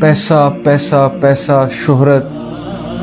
پیسہ پیسہ پیسہ، شہرت،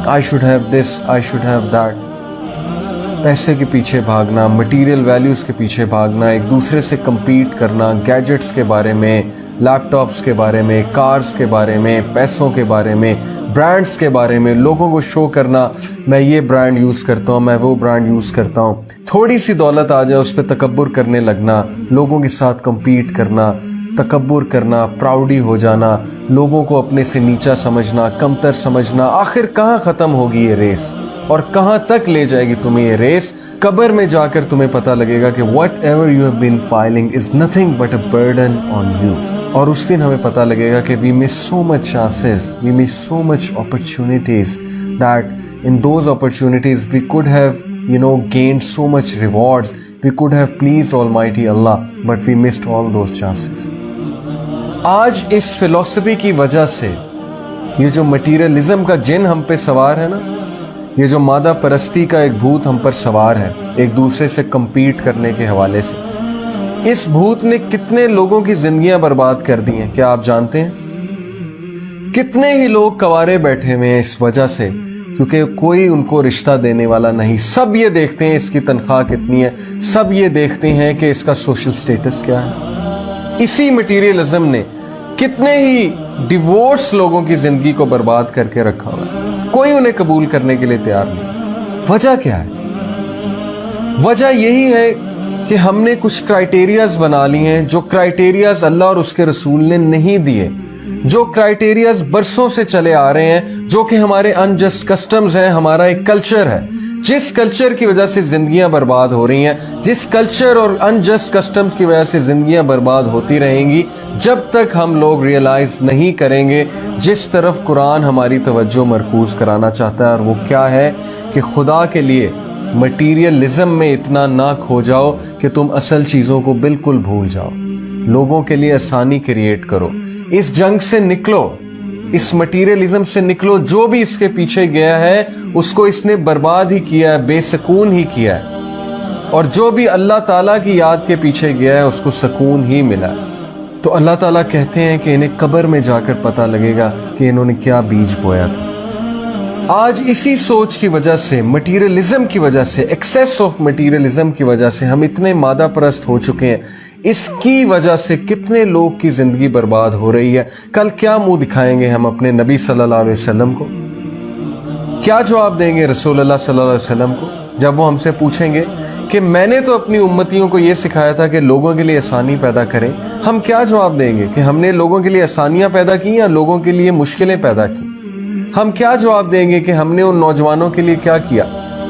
I should have this, I should have that. پیسے کے پیچھے بھاگنا، مٹیریل ویلیوز کے پیچھے بھاگنا، ایک دوسرے سے کمپیٹ کرنا، گیجٹس کے بارے میں، لیپ ٹاپس کے بارے میں، کارز کے بارے میں، پیسوں کے بارے میں، برانڈز کے بارے میں، لوگوں کو شو کرنا میں یہ برانڈ یوز کرتا ہوں، میں وہ برانڈ یوز کرتا ہوں. تھوڑی سی دولت آ جائے اس پہ تکبر کرنے لگنا، لوگوں کے ساتھ کمپیٹ کرنا، تکبر کرنا، پراؤڈی ہو جانا، لوگوں کو اپنے سے نیچا سمجھنا، کمتر سمجھنا. آخر کہاں ختم ہوگی یہ ریس اور کہاں تک لے جائے گی تمہیں یہ ریس؟ قبر میں جا کر تمہیں پتہ لگے گا کہ whatever you have been piling is nothing but a burden on you. اور اس دن ہمیں پتہ لگے گا کہ we miss so much chances, we miss so much opportunities that in those opportunities we could have gained so much rewards, we could have pleased Almighty Allah, but we missed all those chances. آج اس فلسفی کی وجہ سے یہ جو materialism کا جن ہم پہ سوار ہے نا، یہ جو مادہ پرستی کا ایک بھوت ہم پر سوار ہے ایک دوسرے سے کمپیٹ کرنے کے حوالے سے، اس بھوت نے کتنے لوگوں کی زندگیاں برباد کر دی ہیں کیا آپ جانتے ہیں؟ کتنے ہی لوگ کوارے بیٹھے ہوئے ہیں اس وجہ سے، کیونکہ کوئی ان کو رشتہ دینے والا نہیں. سب یہ دیکھتے ہیں اس کی تنخواہ کتنی ہے، سب یہ دیکھتے ہیں کہ اس کا سوشل سٹیٹس کیا ہے. اسی مٹیریلزم نے کتنے ہی ڈیورس لوگوں کی زندگی کو برباد کر کے رکھا ہوا ہے، کوئی انہیں قبول کرنے کے لیے تیار نہیں. وجہ کیا ہے؟ وجہ یہی ہے کہ ہم نے کچھ کرائٹیریاز بنا لی ہیں، جو کرائٹیریاز اللہ اور اس کے رسول نے نہیں دیے، جو کرائٹیریاز برسوں سے چلے آ رہے ہیں، جو کہ ہمارے انجسٹ کسٹمز ہیں، ہمارا ایک کلچر ہے، جس کلچر کی وجہ سے زندگیاں برباد ہو رہی ہیں، جس کلچر اور انجسٹ کسٹمز کی وجہ سے زندگیاں برباد ہوتی رہیں گی جب تک ہم لوگ ریئلائز نہیں کریں گے جس طرف قرآن ہماری توجہ مرکوز کرانا چاہتا ہے. اور وہ کیا ہے کہ خدا کے لیے مٹیریلزم میں اتنا نہ کھو جاؤ کہ تم اصل چیزوں کو بالکل بھول جاؤ. لوگوں کے لیے آسانی کریٹ کرو، اس جنگ سے نکلو، اس مٹیریلزم سے نکلو. جو بھی اس کے پیچھے گیا ہے اس کو اس نے برباد ہی کیا ہے، بے سکون ہی کیا ہے. اور جو بھی اللہ تعالیٰ کی یاد کے پیچھے گیا ہے اس کو سکون ہی ملا ہے. تو اللہ تعالیٰ کہتے ہیں کہ انہیں قبر میں جا کر پتہ لگے گا کہ انہوں نے کیا بیج بویا تھا. آج اسی سوچ کی وجہ سے، مٹیریلزم کی وجہ سے، ایکسیس آف مٹیریلزم کی وجہ سے ہم اتنے مادہ پرست ہو چکے ہیں. اس کی وجہ سے کتنے لوگ کی زندگی برباد ہو رہی ہے. کل کیا منہ دکھائیں گے ہم اپنے نبی صلی اللہ علیہ وسلم کو؟ کیا جواب دیں گے رسول اللہ صلی اللہ علیہ وسلم کو جب وہ ہم سے پوچھیں گے کہ میں نے تو اپنی امتیوں کو یہ سکھایا تھا کہ لوگوں کے لیے آسانی پیدا کریں؟ ہم کیا جواب دیں گے کہ ہم نے لوگوں کے لیے آسانیاں پیدا کی یا لوگوں کے لیے مشکلیں پیدا کی؟ ہم کیا جواب دیں گے کہ ہم نے ان نوجوانوں کے لیے کیا کیا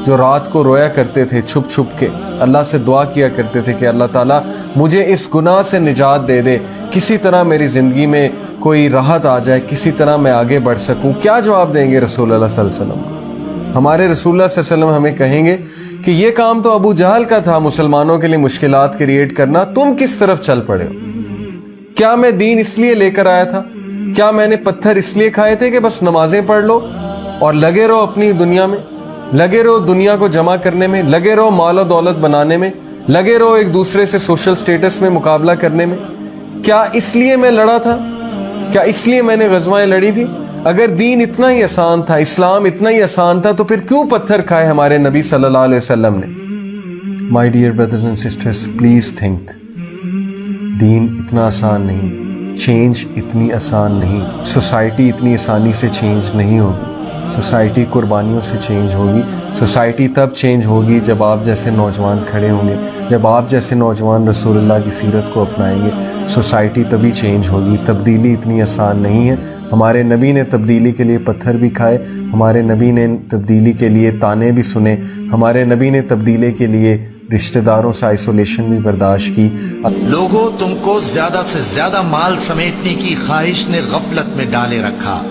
جو رات کو رویا کرتے تھے چھپ چھپ کے، اللہ سے دعا کیا کرتے تھے کہ اللہ تعالیٰ مجھے اس گناہ سے نجات دے دے، کسی طرح میری زندگی میں کوئی راحت آ جائے، کسی طرح میں آگے بڑھ سکوں؟ کیا جواب دیں گے رسول اللہ صلی اللہ علیہ وسلم کو؟ ہمارے رسول اللہ صلی اللہ علیہ وسلم ہمیں کہیں گے کہ یہ کام تو ابو جہل کا تھا، مسلمانوں کے لیے مشکلات کریٹ کرنا، تم کس طرف چل پڑے ہو؟ کیا میں دین اس لیے لے کر آیا تھا؟ کیا میں نے پتھر اس لیے کھائے تھے کہ بس نمازیں پڑھ لو اور لگے رہو اپنی دنیا میں، لگے رہو دنیا کو جمع کرنے میں، لگے رہو مال و دولت بنانے میں، لگے رہو ایک دوسرے سے سوشل سٹیٹس میں مقابلہ کرنے میں؟ کیا اس لیے میں لڑا تھا؟ کیا اس لیے میں نے غزوائیں لڑی تھی؟ اگر دین اتنا ہی آسان تھا، اسلام اتنا ہی آسان تھا، تو پھر کیوں پتھر کھائے ہمارے نبی صلی اللہ علیہ وسلم نے؟ My dear brothers and sisters, please think. دین اتنا آسان نہیں، چینج اتنی آسان نہیں، سوسائٹی اتنی آسانی سے چینج نہیں ہوگی. سوسائٹی قربانیوں سے چینج ہوگی. سوسائٹی تب چینج ہوگی جب آپ جیسے نوجوان کھڑے ہوں گے، جب آپ جیسے نوجوان رسول اللہ کی سیرت کو اپنائیں گے. سوسائٹی تبھی چینج ہوگی. تبدیلی اتنی آسان نہیں ہے. ہمارے نبی نے تبدیلی کے لیے پتھر بھی کھائے، ہمارے نبی نے تبدیلی کے لیے تانے بھی سنے، ہمارے نبی نے تبدیلی کے لیے رشتہ داروں سے آئسولیشن بھی برداشت کی. لوگوں، تم کو زیادہ سے زیادہ مال سمیٹنے کی خواہش نے غفلت میں ڈالے رکھا،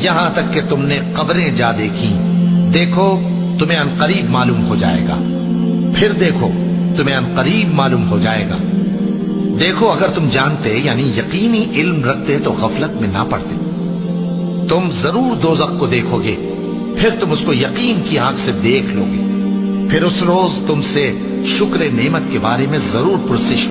یہاں تک کہ تم نے قبریں جا دیکھی. دیکھو تمہیں عنقریب معلوم ہو جائے گا. پھر دیکھو تمہیں عنقریب معلوم ہو جائے گا. دیکھو اگر تم جانتے یعنی یقینی علم رکھتے تو غفلت میں نہ پڑتے. تم ضرور دوزخ کو دیکھو گے، پھر تم اس کو یقین کی آنکھ سے دیکھ لو گے. پھر اس روز تم سے شکر نعمت کے بارے میں ضرور پرسش